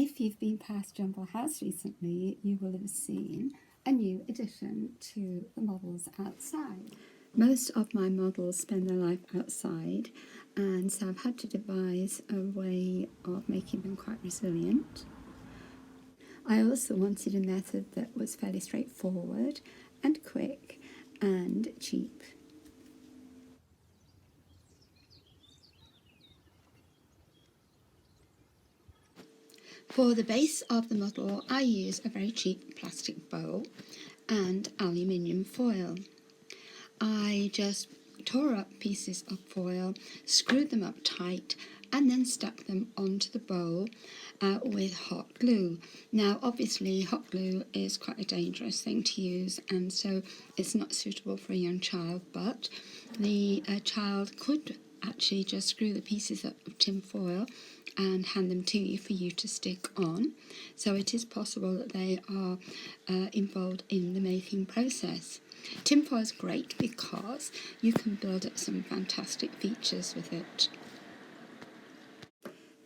If you've been past Jumble House recently, you will have seen a new addition to the models outside. Most of my models spend their life outside, and so I've had to devise a way of making them quite resilient. I also wanted a method that was fairly straightforward and quick and cheap. For the base of the model, I use a very cheap plastic bowl and aluminium foil. I just tore up pieces of foil, screwed them up tight, and then stuck them onto the bowl with hot glue. Now, obviously, hot glue is quite a dangerous thing to use, and so it's not suitable for a young child, but the child could actually just screw the pieces up of tin foil and hand them to you for you to stick on. So it is possible that they are involved in the making process. Tinfoil is great because you can build up some fantastic features with it.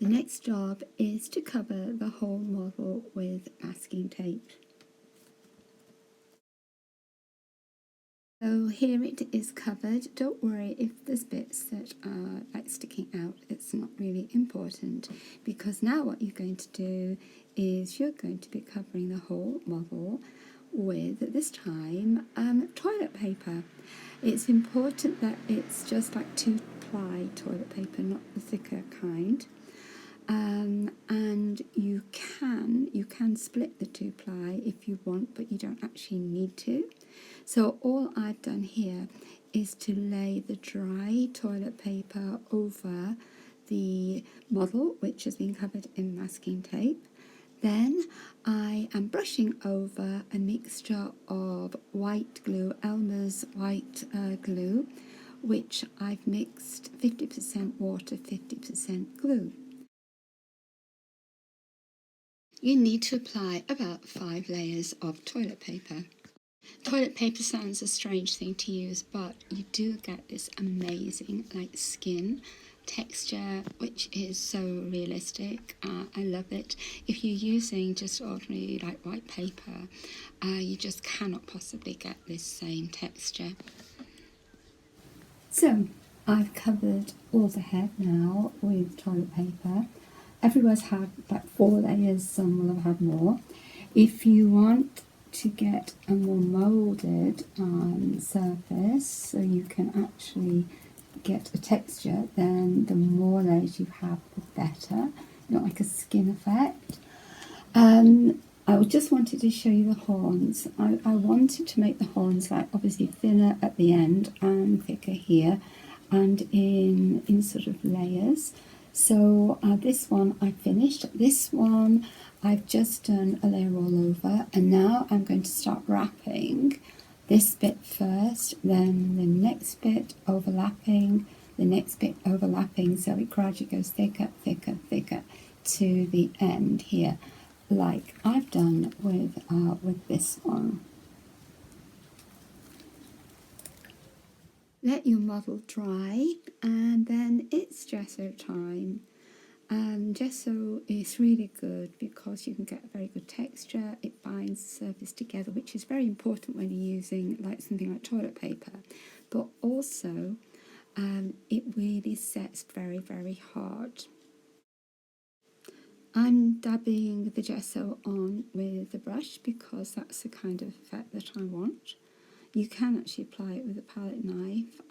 The next job is to cover the whole model with masking tape. So here it is covered. Don't worry if there's bits that are like sticking out, it's not really important, because now what you're going to do is you're going to be covering the whole model with, at this time, toilet paper. It's important that it's just like 2-ply toilet paper, not the thicker kind. And you can split the 2-ply if you want, but you don't actually need to. So all I've done here is to lay the dry toilet paper over the model, which has been covered in masking tape. Then I am brushing over a mixture of white glue, Elmer's white glue, which I've mixed 50% water, 50% glue. You need to apply about 5 layers of toilet paper. Toilet paper sounds a strange thing to use, but you do get this amazing like skin texture, which is so realistic. I love it. If you're using just ordinary like white paper, you just cannot possibly get this same texture. So I've covered all the head now with toilet paper. Everywhere's had like 4 layers, some will have had more. If you want to get a more moulded surface, so you can actually get a texture, then the more layers you have, the better. Not like a skin effect. I just wanted to show you the horns. I wanted to make the horns like obviously thinner at the end and thicker here, and in sort of layers. So this one I finished. This one I've just done a layer all over, and now I'm going to start wrapping this bit first, then the next bit overlapping, the next bit overlapping, so it gradually goes thicker, thicker, thicker to the end here, like I've done with this one. Let your model dry, and then it's gesso time. Gesso is really good because you can get a very good texture. It binds the surface together, which is very important when you're using like something like toilet paper, but also it really sets very, very hard. I'm dabbing the gesso on with the brush because that's the kind of effect that I want. You can actually apply it with a palette knife,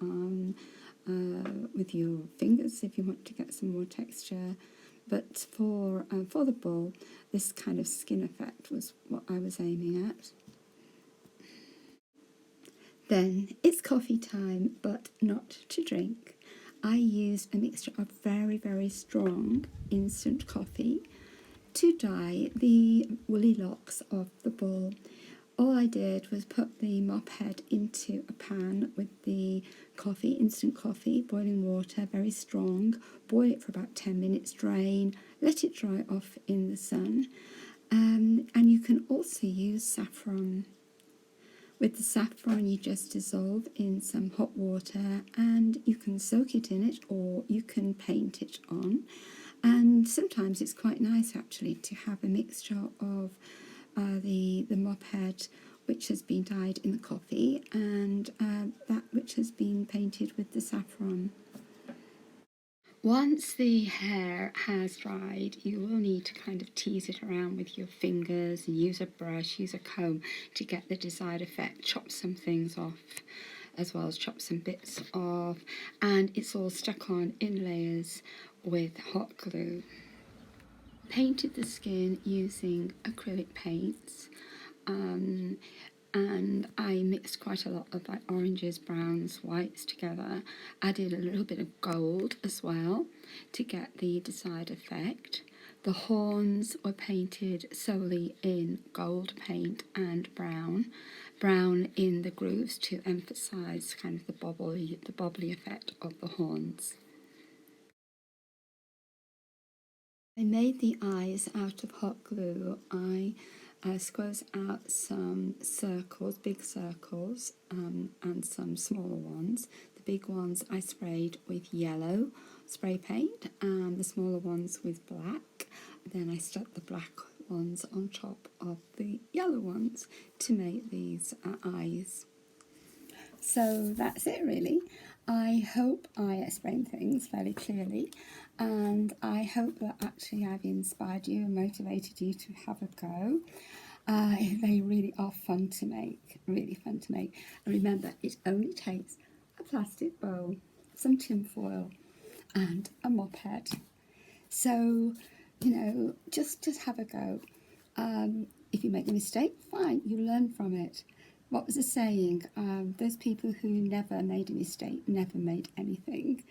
with your fingers if you want to get some more texture. But for the ball, this kind of skin effect was what I was aiming at. Then it's coffee time, but not to drink. I used a mixture of very, very strong instant coffee to dye the woolly locks of the ball. All I did was put the mop head into a pan with the coffee, instant coffee, boiling water, very strong, boil it for about 10 minutes, drain, let it dry off in the sun. And you can also use saffron. With the saffron, you just dissolve in some hot water and you can soak it in it or you can paint it on. And sometimes it's quite nice actually to have a mixture of the mop head which has been dyed in the coffee and that which has been painted with the saffron. Once the hair has dried, you will need to kind of tease it around with your fingers and use a brush, use a comb to get the desired effect. Chop some things off as well as chop some bits off, and it's all stuck on in layers with hot glue. Painted the skin using acrylic paints. And I mixed quite a lot of like oranges, browns, whites together. Added a little bit of gold as well to get the desired effect. The horns were painted solely in gold paint and brown in the grooves to emphasise kind of the bobbly effect of the horns. I made the eyes out of hot glue. I squoze out some circles, big circles, and some smaller ones. The big ones I sprayed with yellow spray paint, and the smaller ones with black. Then I stuck the black ones on top of the yellow ones to make these eyes. So that's it really. I hope I explained things fairly clearly, and I hope that actually I've inspired you and motivated you to have a go. They really are fun to make, really fun to make. And remember, it only takes a plastic bowl, some tin foil and a mop head. So, just have a go. If you make a mistake, fine, you learn from it. What was the saying? Those people who never made a mistake never made anything.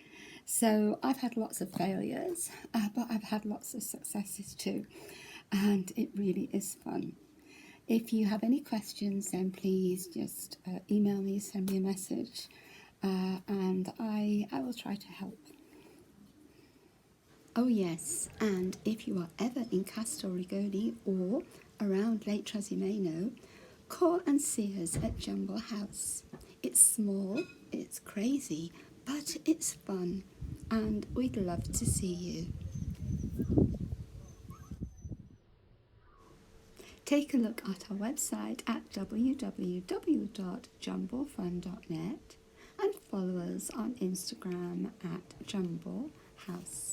So I've had lots of failures, but I've had lots of successes too. And it really is fun. If you have any questions, then please just email me, send me a message, and I will try to help. Oh yes, and if you are ever in Castor Rigoni or around Lake Trasimeno, call and see us at Jumble House. It's small, it's crazy, but it's fun, and we'd love to see you. Take a look at our website at www.jumblefun.net and follow us on Instagram at Jumble House.